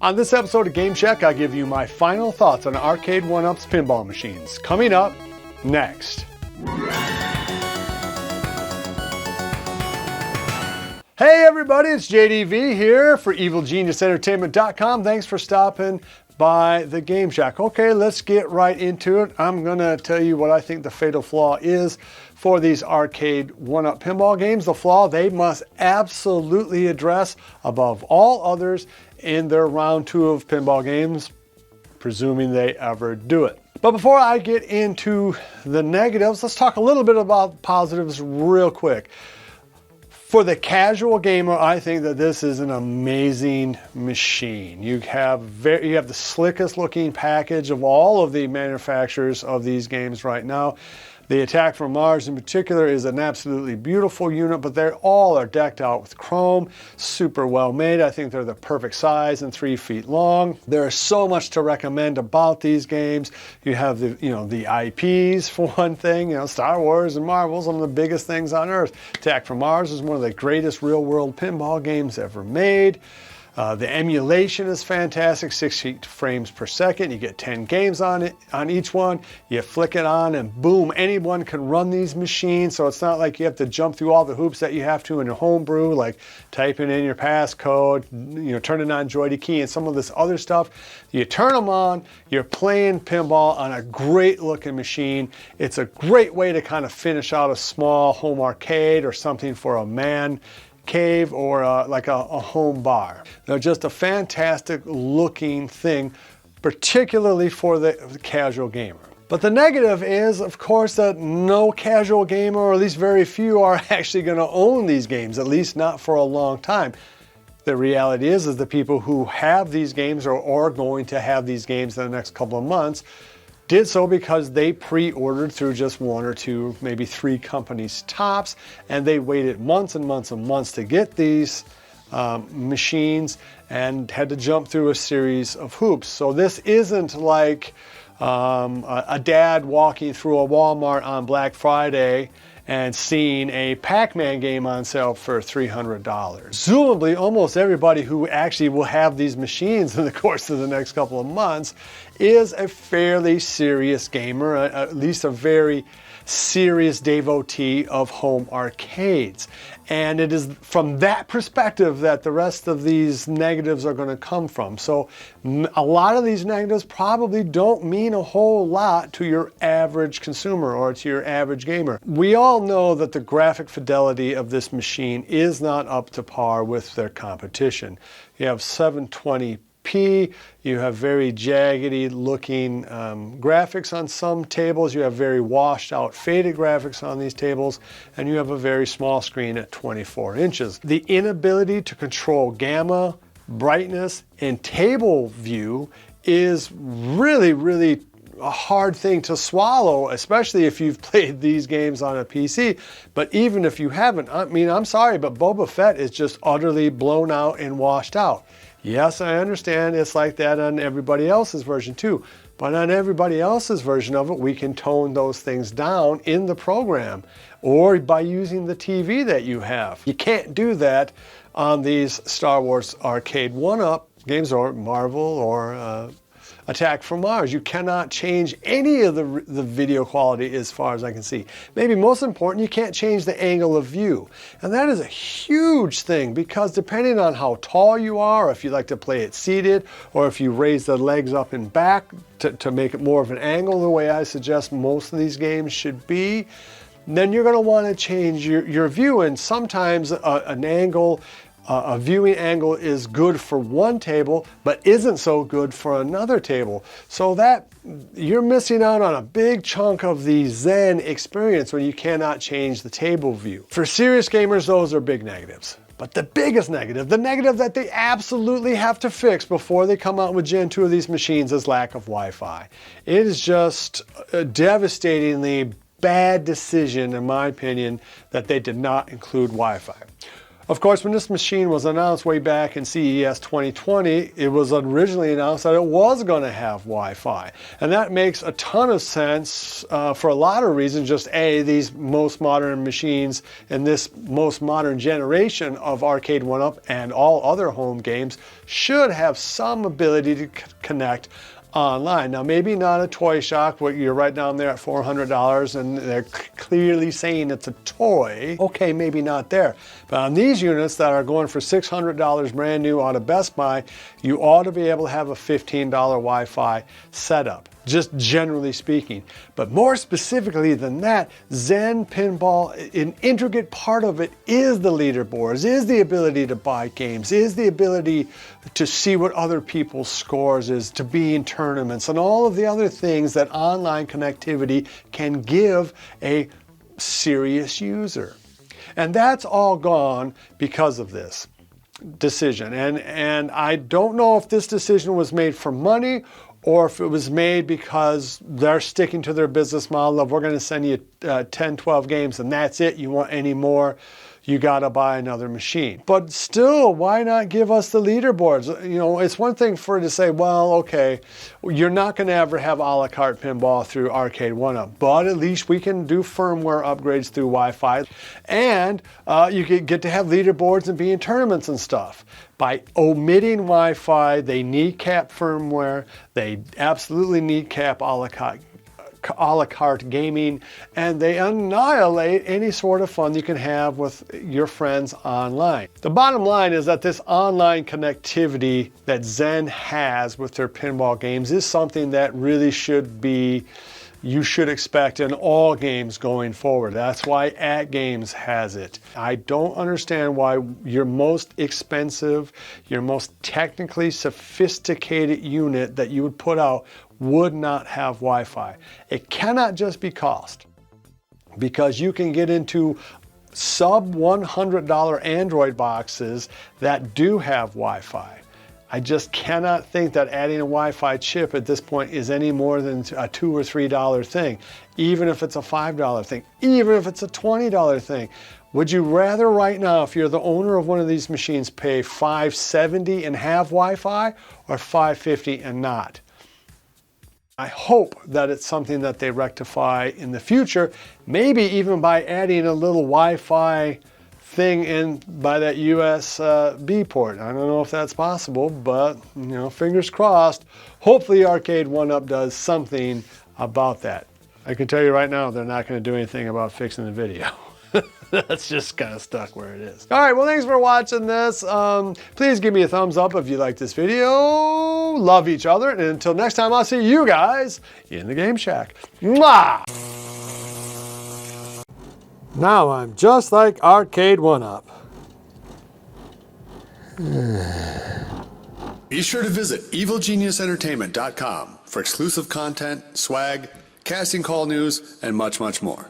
On this episode of Game Check, I give you my final thoughts on Arcade1up's pinball machines. Coming up next. Hey everybody, it's JDV here for EvilGeniusEntertainment.com. Thanks for stopping by the Game Shack. Okay, let's get right into it. I'm gonna tell you what I think the fatal flaw is for these Arcade1up pinball games. The flaw they must absolutely address above all others in their round 2 of pinball games, presuming they ever do it. But before I get into the negatives, let's talk a little bit about positives real quick. For the casual gamer, I think that this is an amazing machine. You have the slickest looking package of all of the manufacturers of these games right now. The Attack from Mars in particular is an absolutely beautiful unit, but they all are decked out with chrome, super well made. I think they're the perfect size and 3 feet long. There is so much to recommend about these games. You have the IPs for one thing, Star Wars and Marvel, some of the biggest things on earth. Attack from Mars is one of the greatest real world pinball games ever made. The emulation is fantastic, 60 frames per second. You get 10 games on each one. You flick it on and boom, anyone can run these machines. So it's not like you have to jump through all the hoops that you have to in a homebrew, like typing in your passcode, turning on Joy Key and some of this other stuff. You turn them on, you're playing pinball on a great looking machine. It's a great way to kind of finish out a small home arcade or something for a man cave or like a home bar. They're just a fantastic looking thing, particularly for the casual gamer. But the negative is, of course, that no casual gamer, or at least very few, are actually going to own these games, at least not for a long time. The reality is the people who have these games or are going to have these games in the next couple of months did so because they pre-ordered through just 1 or 2, maybe 3 companies tops, and they waited months and months and months to get these machines and had to jump through a series of hoops. So this isn't like a dad walking through a Walmart on Black Friday and seeing a Pac-Man game on sale for $300. Presumably, almost everybody who actually will have these machines in the course of the next couple of months is a fairly serious gamer, at least a very serious devotee of home arcades. And it is from that perspective that the rest of these negatives are going to come from. So a lot of these negatives probably don't mean a whole lot to your average consumer or to your average gamer. We all know that the graphic fidelity of this machine is not up to par with their competition. You have 720p, you have very jaggedy looking graphics on some tables, you have very washed out faded graphics on these tables, and you have a very small screen at 24 inches. The inability to control gamma, brightness, and table view is really a hard thing to swallow, especially if you've played these games on a PC. But even if you haven't, I'm sorry, but Boba Fett is just utterly blown out and washed out. Yes, I understand it's like that on everybody else's version too, but on everybody else's version of it, we can tone those things down in the program or by using the TV that you have. You can't do that on these Star Wars Arcade1up games or Marvel or Attack from Mars. You cannot change any of the video quality as far as I can see. Maybe most important, you can't change the angle of view. And that is a huge thing because depending on how tall you are, or if you like to play it seated, or if you raise the legs up and back to make it more of an angle, the way I suggest most of these games should be, then you're going to want to change your view. And sometimes a viewing angle is good for one table, but isn't so good for another table. So that you're missing out on a big chunk of the Zen experience when you cannot change the table view. For serious gamers, those are big negatives. But the biggest negative, the negative that they absolutely have to fix before they come out with Gen 2 of these machines is lack of Wi-Fi. It is just a devastatingly bad decision, in my opinion, that they did not include Wi-Fi. Of course, when this machine was announced way back in CES 2020, it was originally announced that it was going to have Wi-Fi. And that makes a ton of sense for a lot of reasons. Just A, these most modern machines in this most modern generation of Arcade1up and all other home games should have some ability to connect online. Now, maybe not a Toy Shock, what you're right down there at $400 and they're clearly saying it's a toy. Okay, maybe not there. But on these units that are going for $600 brand new out of Best Buy, you ought to be able to have a $15 Wi-Fi setup, just generally speaking. But more specifically than that, Zen Pinball, an intricate part of it is the leaderboards, is the ability to buy games, is the ability to see what other people's scores is, to be in tournaments, and all of the other things that online connectivity can give a serious user. And that's all gone because of this decision. And I don't know if this decision was made for money or if it was made because they're sticking to their business model of we're going to send you 10, 12 games and that's it. You want any more, you got to buy another machine. But still, why not give us the leaderboards? You know, it's one thing for it to say, well, okay, you're not going to ever have a la carte pinball through Arcade1up, but at least we can do firmware upgrades through Wi-Fi. And you get to have leaderboards and be in tournaments and stuff. By omitting Wi-Fi, they kneecap firmware, they absolutely kneecap a la carte gaming, and they annihilate any sort of fun you can have with your friends online. The bottom line is that this online connectivity that Zen has with their pinball games is something that really you should expect in all games going forward. That's why At Games has it. I don't understand why your most expensive, your most technically sophisticated unit that you would put out would not have Wi-Fi. It cannot just be cost, because you can get into sub $100 Android boxes that do have Wi-Fi. I just cannot think that adding a Wi-Fi chip at this point is any more than a $2 or $3 thing, even if it's a $5 thing, even if it's a $20 thing. Would you rather right now, if you're the owner of one of these machines, pay $570 and have Wi-Fi or $550 and not? I hope that it's something that they rectify in the future, maybe even by adding a little Wi-Fi thing in by that USB port. I don't know if that's possible, but you know, fingers crossed. Hopefully Arcade1up does something about that. I can tell you right now, they're not going to do anything about fixing the video. That's just kind of stuck where it is. All right, well, thanks for watching this. Please give me a thumbs up if you like this video. Love each other, and until next time, I'll see you guys in the Game Shack. Mwah! Now I'm just like Arcade1up. Be sure to visit evilgeniusentertainment.com for exclusive content, swag, casting call news, and much, much more.